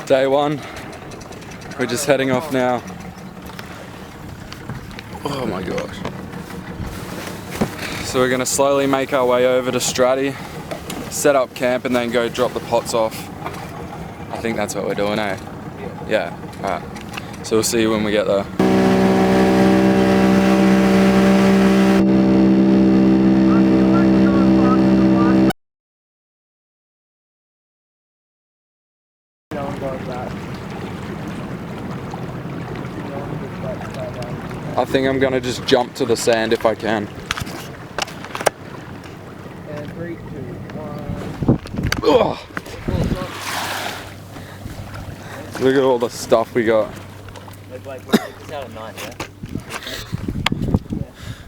Day one. We're just heading off now. Oh my gosh. So we're gonna slowly make our way over to Stratty, set up camp, and then go drop the pots off. I think that's what we're doing, eh? Yeah. Alright. So we'll see you when we get there. I think I'm gonna just jump to the sand if I can. And 3, 2, 1. Ugh. Look at all the stuff we got.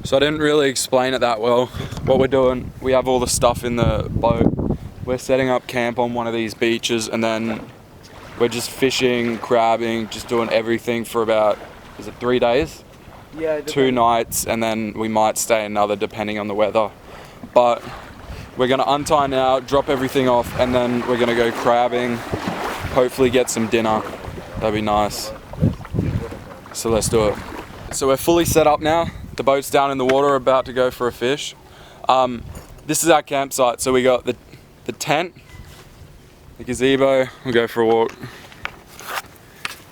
So I didn't really explain it that well. What we're doing, we have all the stuff in the boat. We're setting up camp on one of these beaches, and then we're just fishing, crabbing, just doing everything for about, is it 3 days? Yeah. 2 nights, and then we might stay another depending on the weather. But we're gonna untie now, drop everything off, and then we're gonna go crabbing, hopefully get some dinner. That'd be nice. So let's do it. So we're fully set up now. The boat's down in the water, about to go for a fish. This is our campsite. So we got the tent, the gazebo, we'll go for a walk.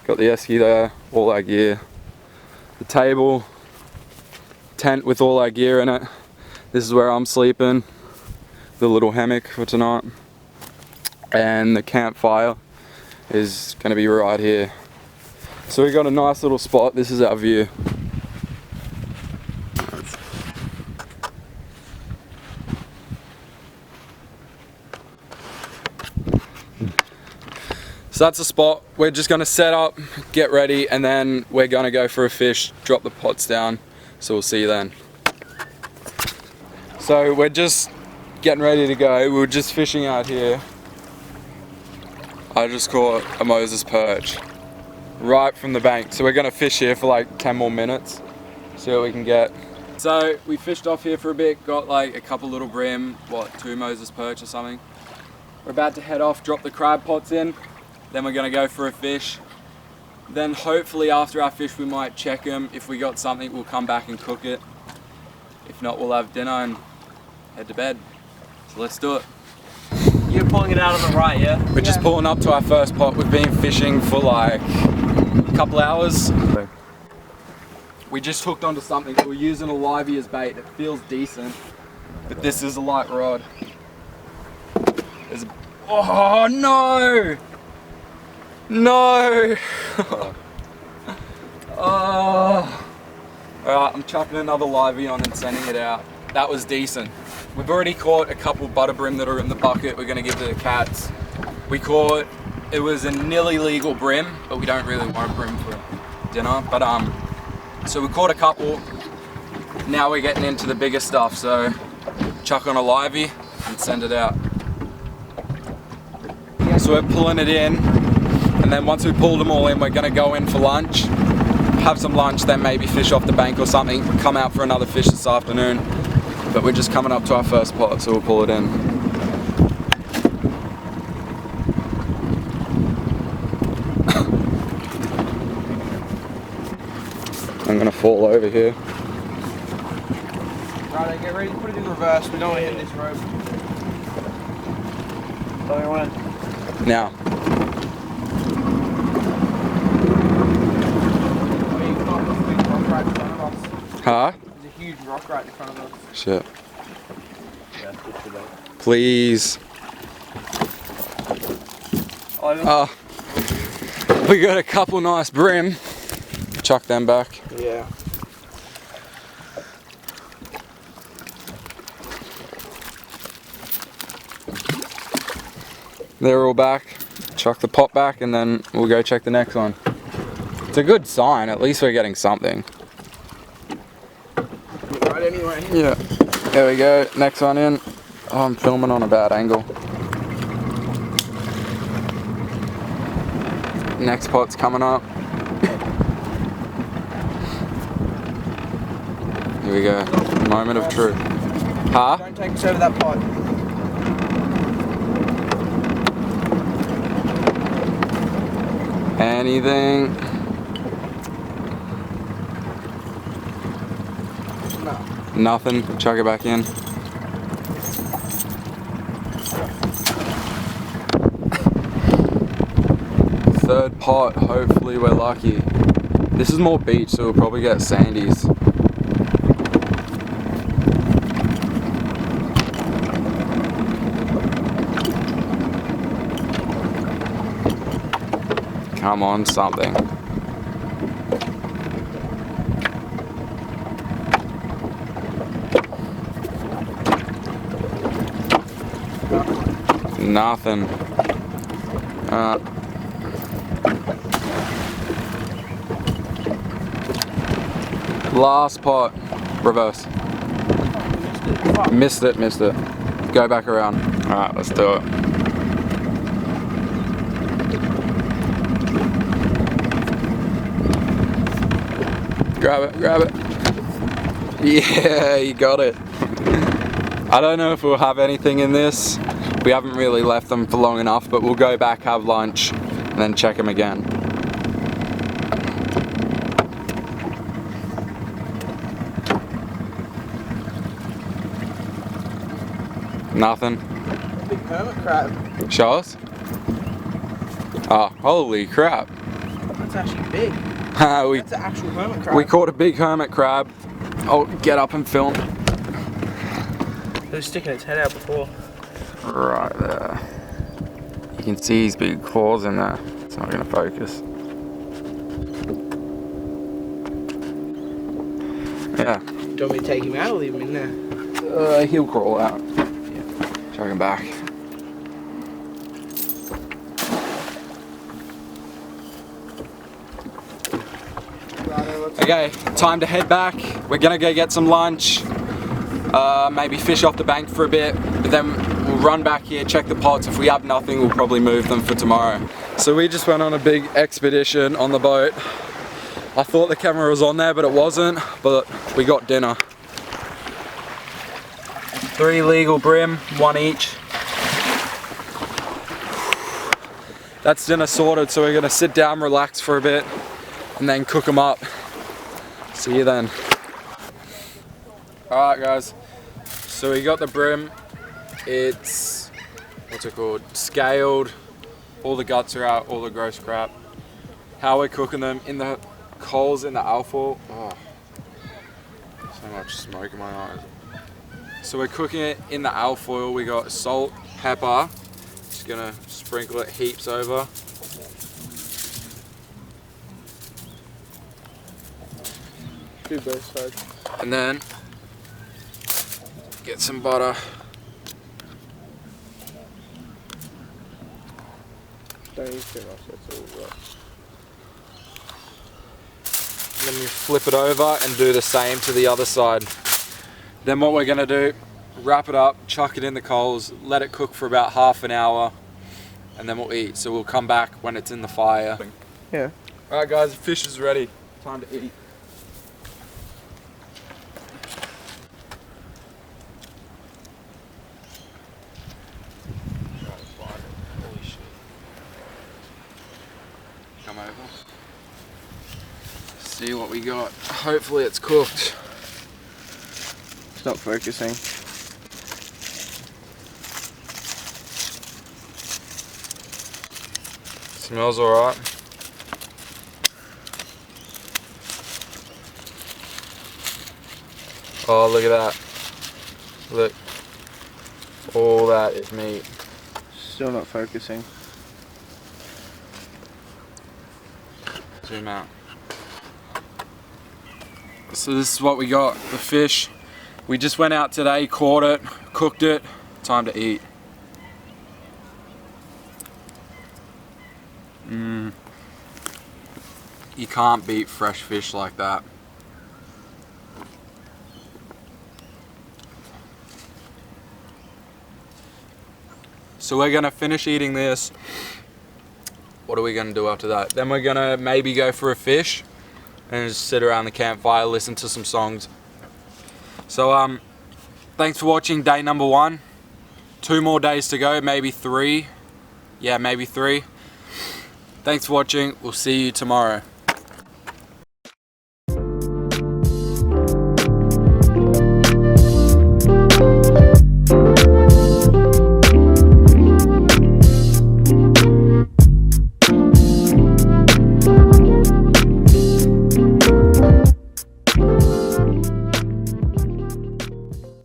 Got the esky there, all our gear. The table, tent with all our gear in it. This is where I'm sleeping. The little hammock for tonight. And the campfire is gonna be right here. So we got a nice little spot. This is our view. So that's the spot. We're just gonna set up, get ready, and then we're gonna go for a fish, drop the pots down. So we'll see you then. So we're just getting ready to go. We were just fishing out here. I just caught a Moses perch right from the bank. So we're gonna fish here for like 10 more minutes, see what we can get. So we fished off here for a bit, got like a couple little brim, 2 Moses perch or something. We're about to head off, drop the crab pots in. Then we're gonna go for a fish. Then hopefully after our fish we might check them. If we got something, we'll come back and cook it. If not, we'll have dinner and head to bed. So let's do it. You're pulling it out on the right, yeah? We're just pulling up to our first pot. We've been fishing for like a couple hours. We just hooked onto something. We're using a livey as bait. It feels decent, but this is a light rod. Oh no! No! Oh. Alright, I'm chucking another livey on and sending it out. That was decent. We've already caught a couple butter brim that are in the bucket. We're gonna give to the cats. We caught, it was a nearly legal brim, but we don't really want a brim for dinner. But so we caught a couple. Now we're getting into the bigger stuff. So chuck on a livey and send it out. So we're pulling it in. And then once we pulled them all in, we're gonna go in for lunch, have some lunch, then maybe fish off the bank or something, come out for another fish this afternoon. But we're just coming up to our first pot, so we'll pull it in. I'm gonna fall over here. Right, get ready to put it in reverse. We don't want to hit this rope. Now. Huh? There's a huge rock right in front of us. Shit. Please. Oh, we got a couple nice brim. Chuck them back. Yeah. They're all back. Chuck the pot back and then we'll go check the next one. It's a good sign, at least we're getting something. Right anyway. Yeah. There we go, next one in. Oh, I'm filming on a bad angle. Next pot's coming up. Here we go, moment of truth. Huh? Don't take us over that pot. Anything? No. Nothing. Chuck it back in. Third pot, hopefully we're lucky. This is more beach, so we'll probably get sandies. Come on, something. Nothing. Last pot. Reverse. Missed it. Go back around. Alright, let's do it. Grab it. Yeah, you got it. I don't know if we'll have anything in this. We haven't really left them for long enough, but we'll go back, have lunch, and then check them again. Nothing. Big hermit crab. Show us. Oh, holy crap. That's actually big. That's an actual hermit crab. We caught a big hermit crab. Oh, get up and film. It was sticking its head out before. Right there. You can see his big claws in there. It's not going to focus. Yeah. Do you want me to take him out or leave him in there? He'll crawl out. Yeah. Chuck him back. Okay, time to head back. We're gonna go get some lunch. Maybe fish off the bank for a bit, but then we'll run back here, check the pots. If we have nothing, we'll probably move them for tomorrow. So we just went on a big expedition on the boat. I thought the camera was on there, but it wasn't, but we got dinner. 3 legal brim, 1 each. That's dinner sorted, so we're gonna sit down, relax for a bit, and then cook them up. See you then. Alright guys, so we got the brim. It's, what's it called? Scaled. All the guts are out, all the gross crap. How we're cooking them in the coals in the alfoil. Oh, so much smoke in my eyes. So we're cooking it in the alfoil. We got salt, pepper. Just gonna sprinkle it heaps over. Do both sides. And then get some butter. Don't use too much, that's all right. And then we flip it over and do the same to the other side. Then what we're gonna do, wrap it up, chuck it in the coals, let it cook for about half an hour, and then we'll eat. So we'll come back when it's in the fire. Yeah. Alright guys, the fish is ready. Time to eat. Come over. See what we got. Hopefully it's cooked. It's not focusing. Smells alright. Oh, look at that. Look. All that is meat. Still not focusing. Zoom out. So this is what we got, the fish. We just went out today, caught it, cooked it, time to eat. You can't beat fresh fish like that. So we're gonna finish eating this. What are we gonna do after that? Then we're gonna maybe go for a fish and just sit around the campfire, listen to some songs. So thanks for watching day number 1. 2 more days to go, maybe 3. Yeah, maybe 3. Thanks for watching. We'll see you tomorrow.